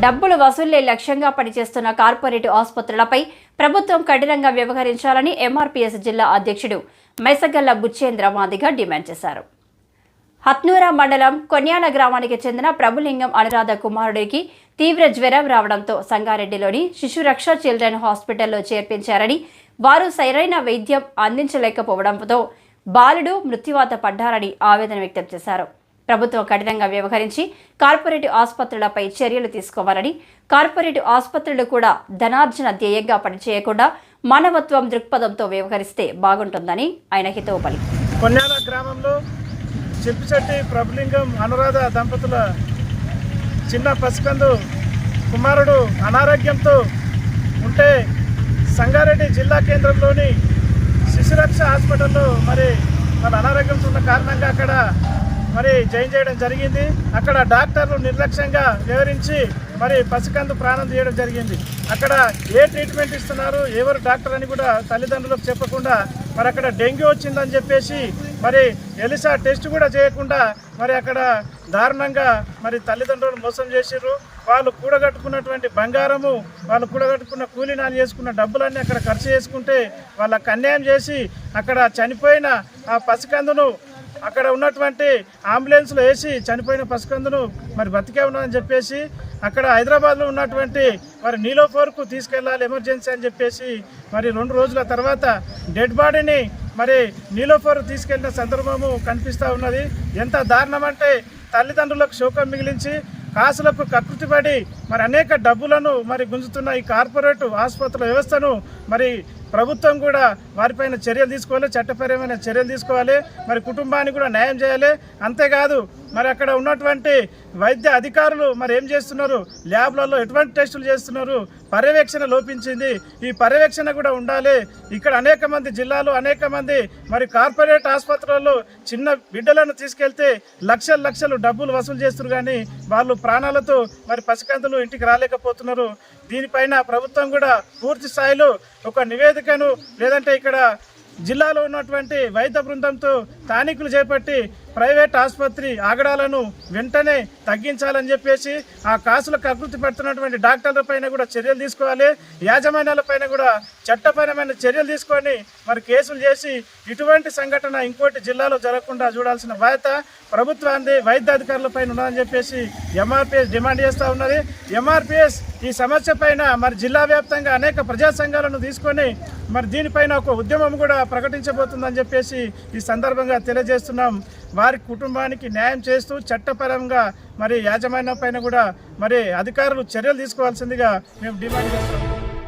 డబ్బులు వసూళ్లే లక్ష్యంగా పనిచేస్తున్న కార్పొరేట్ ఆసుపత్రులపై ప్రభుత్వం కఠినంగా వ్యవహరించాలని ఎంఆర్పీఎస్ జిల్లా అధ్యక్షుడు మైసగల్ల బుచ్చేంద్ర మాదిగ డిమాండ్ చేశారు. హత్నూరా మండలం కొన్యాల గ్రామానికి చెందిన ప్రభులింగం అనురాధ కుమారుడికి తీవ్ర జ్వరం రావడంతో సంగారెడ్డిలోని శిశురక్ష చిల్డ్రన్ హాస్పిటల్లో చేర్పించారని, వారు సరైన వైద్యం అందించలేకపోవడంతో బాలుడు మృత్యువాత పడ్డారని ఆవేదన వ్యక్తం చేశారు. ప్రభుత్వం కఠినంగా వ్యవహరించి కార్పొరేట్ ఆసుపత్రులపై చర్యలు తీసుకోవాలని, కార్పొరేట్ ఆసుపత్రులు కూడా ధనార్జన ధ్యేయంగా పనిచేయకుండా మానవత్వం దృక్పథంతో వ్యవహరిస్తే బాగుంటుందని ఆయన హితవు పలికారు. కొన్యాల గ్రామంలో చిప్పిశెట్టి ప్రభులింగం అనురాధ దంపతుల చిన్న పసికందు కుమారుడు అనారోగ్యంతో ఉంటే సంగారెడ్డి జిల్లా కేంద్రంలోని శిశురక్ష హాస్పిటల్లో వాళ్ళ అనారోగ్యంతో ఉన్న కారణంగా అక్కడ జాయిన్ చేయడం జరిగింది. అక్కడ డాక్టర్లు నిర్లక్ష్యంగా వివరించి పసికందు ప్రాణం తీయడం జరిగింది. అక్కడ ఏ ట్రీట్మెంట్ ఇస్తున్నారు, ఎవరు డాక్టర్ అని కూడా తల్లిదండ్రులకు చెప్పకుండా అక్కడ డెంగ్యూ వచ్చిందని చెప్పేసి ఎలిసా టెస్ట్ కూడా చేయకుండా అక్కడ దారుణంగా తల్లిదండ్రులు మోసం చేసిర్రు. వాళ్ళు కూడగట్టుకున్నటువంటి బంగారము, వాళ్ళు కూడగట్టుకున్న కూలీనాలు చేసుకున్న డబ్బులన్నీ అక్కడ ఖర్చు చేసుకుంటే వాళ్ళకు అన్యాయం చేసి అక్కడ చనిపోయిన ఆ పసికందును అక్కడ ఉన్నటువంటి అంబులెన్స్లో వేసి చనిపోయిన పసికందును బతికే ఉన్నదని చెప్పేసి అక్కడ హైదరాబాద్లో ఉన్నటువంటి నీలోఫర్కు తీసుకెళ్ళాలి ఎమర్జెన్సీ అని చెప్పేసి 2 రోజుల తర్వాత డెడ్ బాడీని నీలోఫర్ తీసుకెళ్లిన సందర్భము కనిపిస్తూ ఉన్నది. ఎంత దారుణం అంటే తల్లిదండ్రులకు శోకం మిగిలించి కాసులకు కకృతిపడి అనేక డబ్బులను గుంజుతున్న ఈ కార్పొరేట్ ఆసుపత్రుల వ్యవస్థను ప్రభుత్వం కూడా వారిపైన చర్యలు తీసుకోవాలి, చట్టపరమైన చర్యలు తీసుకోవాలి, కుటుంబానికి కూడా న్యాయం చేయాలి. అంతేకాదు అక్కడ ఉన్నటువంటి వైద్య అధికారులు ఏం చేస్తున్నారు, ల్యాబ్లలో ఎటువంటి టెస్టులు చేస్తున్నారు, పర్యవేక్షణ లోపించింది. ఈ పర్యవేక్షణ కూడా ఉండాలి. ఇక్కడ అనేక మంది జిల్లాలో అనేక మంది కార్పొరేట్ ఆసుపత్రులలో చిన్న బిడ్డలను తీసుకెళ్తే లక్షలు డబ్బులు వసూలు చేస్తున్నారు, కానీ వాళ్ళు ప్రాణాలతో పసికందులు ఇంటికి రాలేకపోతున్నారు. దీనిపైన ప్రభుత్వం కూడా పూర్తి స్థాయిలో ఒక నివేదికను లేదంటే ఇక్కడ జిల్లాలో ఉన్నటువంటి వైద్య బృందంతో స్థానికులు చేపట్టి ప్రైవేట్ ఆసుపత్రి ఆగడాలను వెంటనే తగ్గించాలని చెప్పేసి ఆ కాసులకు అభివృద్ధి పెడుతున్నటువంటి డాక్టర్ల పైన కూడా చర్యలు తీసుకోవాలి. యాజమాన్యాలపైన కూడా చట్టపరమైన చర్యలు తీసుకొని కేసులు చేసి ఇటువంటి సంఘటన ఇంకోటి జిల్లాలో జరగకుండా చూడాల్సిన బాధ్యత ప్రభుత్వాన్ని వైద్య అధికారుల పైన ఉన్నదని చెప్పేసి ఎంఆర్పీఎస్ డిమాండ్ చేస్తూ ఉన్నది. ఎంఆర్పీఎస్ ఈ సమస్య పైన జిల్లా వ్యాప్తంగా అనేక ప్రజా సంఘాలను తీసుకొని దీనిపైన ఒక ఉద్యమం కూడా ప్రకటించబోతుందని చెప్పేసి ఈ సందర్భంగా తెలియజేస్తున్నాం. వారి కుటుంబానికి న్యాయం చేస్తూ చట్టపరంగా యాజమాన్యం పైన కూడా అధికారులు చర్యలు తీసుకోవాల్సిందిగా మేము డిమాండ్ చేస్తాం.